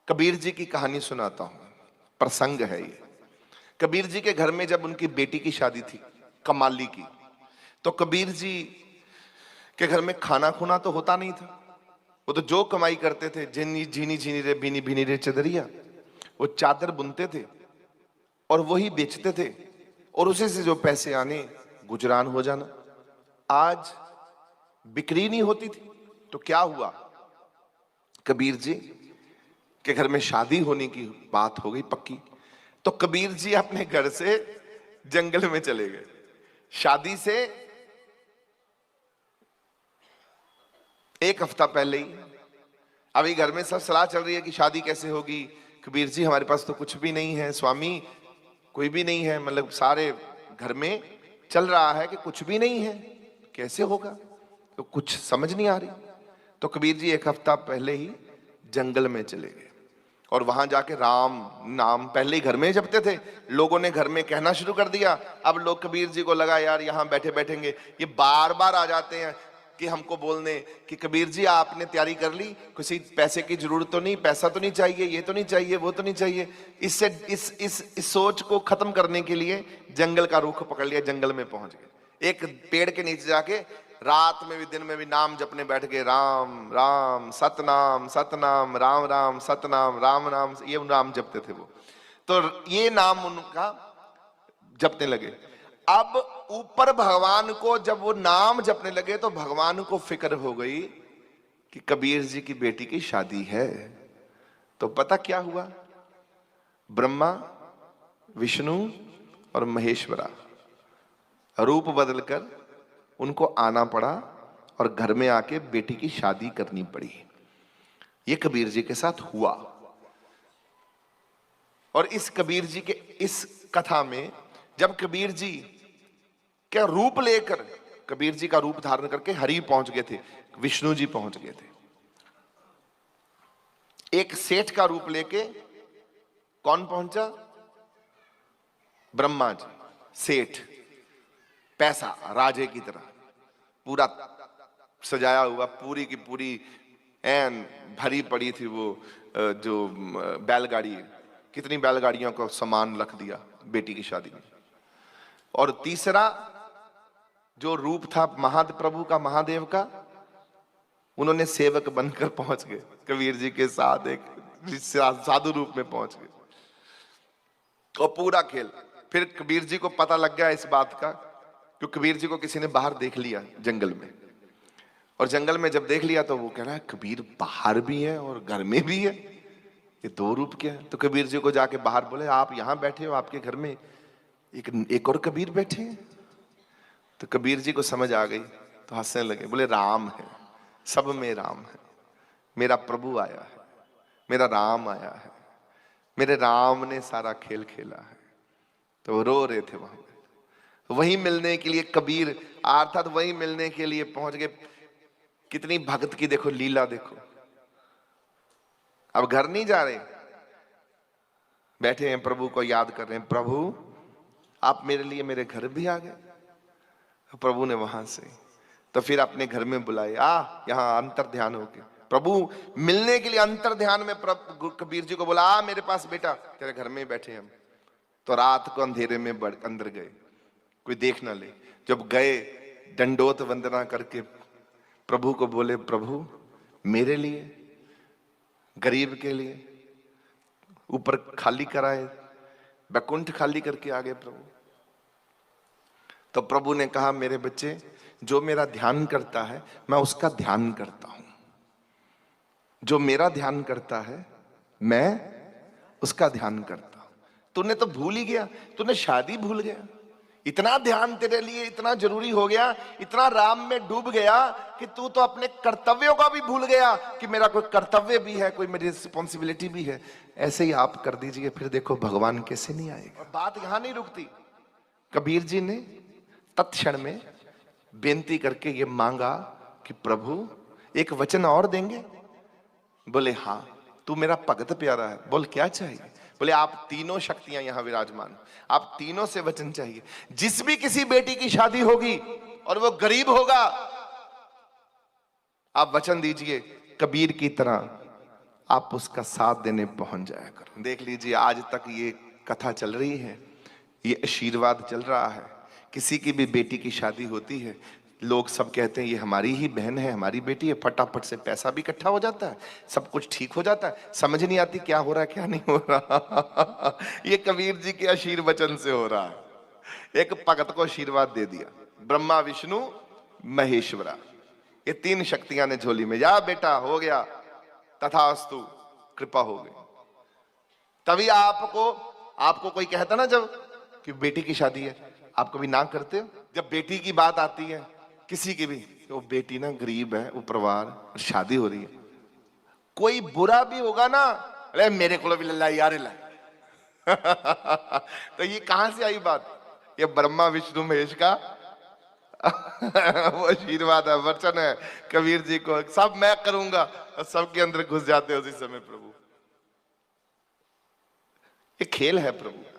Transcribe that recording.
कबीर जी की कहानी सुनाता हूं, प्रसंग है ये। कबीर जी के घर में जब उनकी बेटी की शादी थी, कमाली की, तो कबीर जी के घर में खाना खुना तो होता नहीं था। वो तो जो कमाई करते थे, झीनी झीनी झीनी रे बीनी बीनी रे चदरिया, वो चादर बुनते थे और वही बेचते थे और उसी से जो पैसे आने गुजरान हो जाना। आज बिक्री नहीं होती थी तो क्या हुआ, कबीर जी के घर में शादी होने की बात हो गई पक्की। तो कबीर जी अपने घर से जंगल में चले गए। शादी से एक हफ्ता पहले ही अभी घर में सब सलाह चल रही है कि शादी कैसे होगी। कबीर जी हमारे पास तो कुछ भी नहीं है स्वामी, कोई भी नहीं है, मतलब सारे घर में चल रहा है कि कुछ भी नहीं है, कैसे होगा, तो कुछ समझ नहीं आ रही। तो कबीर जी एक हफ्ता पहले ही जंगल में चले गए और वहां जाके राम नाम पहले ही घर में जपते थे। लोगों ने घर में कहना शुरू कर दिया। अब लोग कबीर जी को लगा यार यहां बैठे बैठेंगे, ये बार बार आ जाते हैं कि हमको बोलने कि कबीर जी आपने तैयारी कर ली, किसी पैसे की जरूरत तो नहीं, पैसा तो नहीं चाहिए, ये तो नहीं चाहिए, वो तो नहीं चाहिए। इससे इस सोच को खत्म करने के लिए जंगल का रुख पकड़ लिया, जंगल में पहुंच गए। एक पेड़ के नीचे जाके रात में भी दिन में भी नाम जपने बैठ गए। राम राम सतनाम सतनाम, राम राम सतनाम, राम नाम, ये नाम जपते थे वो। तो ये नाम उनका जपने लगे। अब ऊपर भगवान को जब वो नाम जपने लगे तो भगवान को फिक्र हो गई कि कबीर जी की बेटी की शादी है। तो पता क्या हुआ, ब्रह्मा विष्णु और महेश्वरा रूप बदलकर उनको आना पड़ा और घर में आके बेटी की शादी करनी पड़ी। ये कबीर जी के साथ हुआ। और इस कबीर जी के इस कथा में जब कबीर जी क्या रूप लेकर, कबीर जी का रूप धारण करके हरि पहुंच गए थे, विष्णु जी पहुंच गए थे। एक सेठ का रूप लेके कौन पहुंचा, ब्रह्मा जी, सेठ, पैसा राजे की तरह पूरा सजाया हुआ, पूरी की पूरी एन भरी पड़ी थी वो जो बैलगाड़ी, कितनी बैलगाड़ियों को सामान रख दिया बेटी की शादी में। और तीसरा जो रूप था महाप्रभु का, महादेव का, उन्होंने सेवक बनकर पहुंच गए कबीर जी के साथ, एक साधु रूप में पहुंच गए। और पूरा खेल फिर कबीर जी को पता लग गया इस बात का, क्योंकि कबीर जी को किसी ने बाहर देख लिया जंगल में। और जंगल में जब देख लिया तो वो कह रहा है कबीर बाहर भी है और घर में भी है, ये दो रूप क्या है। तो कबीर जी को जाके बाहर बोले आप यहां बैठे हो, आपके घर में एक और कबीर बैठे हैं। तो कबीर जी को समझ आ गई तो हंसने लगे, बोले राम है, सब में राम है, मेरा प्रभु आया है, मेरा राम आया है, मेरे राम ने सारा खेल खेला है। तो वो रो रहे थे वहां, वही मिलने के लिए कबीर अर्थात वही मिलने के लिए पहुंच गए। कितनी भक्त की देखो लीला, देखो अब घर नहीं जा रहे, बैठे हैं प्रभु को याद कर रहे हैं, प्रभु आप मेरे लिए मेरे घर भी आ गए। तो प्रभु ने वहां से तो फिर अपने घर में बुलाए, यहाँ अंतर ध्यान होके प्रभु मिलने के लिए अंतर ध्यान में कबीर जी को बोला मेरे पास बेटा, तेरे घर में बैठे हम। तो रात को अंधेरे में अंदर गए, कोई देख ना ले। जब गए दंडोत वंदना करके प्रभु को बोले प्रभु मेरे लिए, गरीब के लिए, ऊपर खाली कराए, बैकुंठ खाली करके आ गए प्रभु। तो प्रभु ने कहा मेरे बच्चे, जो मेरा ध्यान करता है मैं उसका ध्यान करता हूं, जो मेरा ध्यान करता है मैं उसका ध्यान करता हूं। तूने तो भूल ही गया, तूने शादी भूल गया, इतना ध्यान तेरे लिए इतना जरूरी हो गया, इतना राम में डूब गया कि तू तो अपने कर्तव्यों का भी भूल गया कि मेरा कोई कर्तव्य भी है, कोई मेरी रिस्पॉन्सिबिलिटी भी है। ऐसे ही आप कर दीजिए, फिर देखो भगवान कैसे नहीं आएगा। और बात यहां नहीं रुकती, कबीर जी ने तत्क्षण में बेनती करके ये मांगा कि प्रभु एक वचन और देंगे। बोले हाँ, तू मेरा भगत प्यारा है, बोल क्या चाहिए। बोले आप तीनों शक्तियां यहां विराजमान, आप तीनों से वचन चाहिए। जिस भी किसी बेटी की शादी होगी और वो गरीब होगा, आप वचन दीजिए कबीर की तरह आप उसका साथ देने पहुंच जाया करो। देख लीजिए आज तक ये कथा चल रही है, ये आशीर्वाद चल रहा है। किसी की भी बेटी की शादी होती है, लोग सब कहते हैं ये हमारी ही बहन है, हमारी बेटी है, फटाफट से पैसा भी इकट्ठा हो जाता है, सब कुछ ठीक हो जाता है, समझ नहीं आती क्या हो रहा है क्या नहीं हो रहा। ये कबीर जी के आशीर्वचन से हो रहा है। एक भगत को आशीर्वाद दे दिया, ब्रह्मा विष्णु महेश्वरा, ये तीन शक्तियां ने झोली में, जा बेटा हो गया, तथास्तु, कृपा हो गई। तभी आपको कोई कहता ना जब कि बेटी की शादी है, आप कभी ना करते हो? जब बेटी की बात आती है किसी की भी, तो वो बेटी ना गरीब है, वो परिवार, शादी हो रही है, कोई बुरा भी होगा ना, अरे मेरे को भी लल्ला यार ला। तो ये कहां से आई बात? ये ब्रह्मा विष्णु महेश का वो आशीर्वाद है, वचन है कबीर जी को, सब मैं करूंगा, और सबके अंदर घुस जाते हैं उसी समय प्रभु। ये खेल है प्रभु।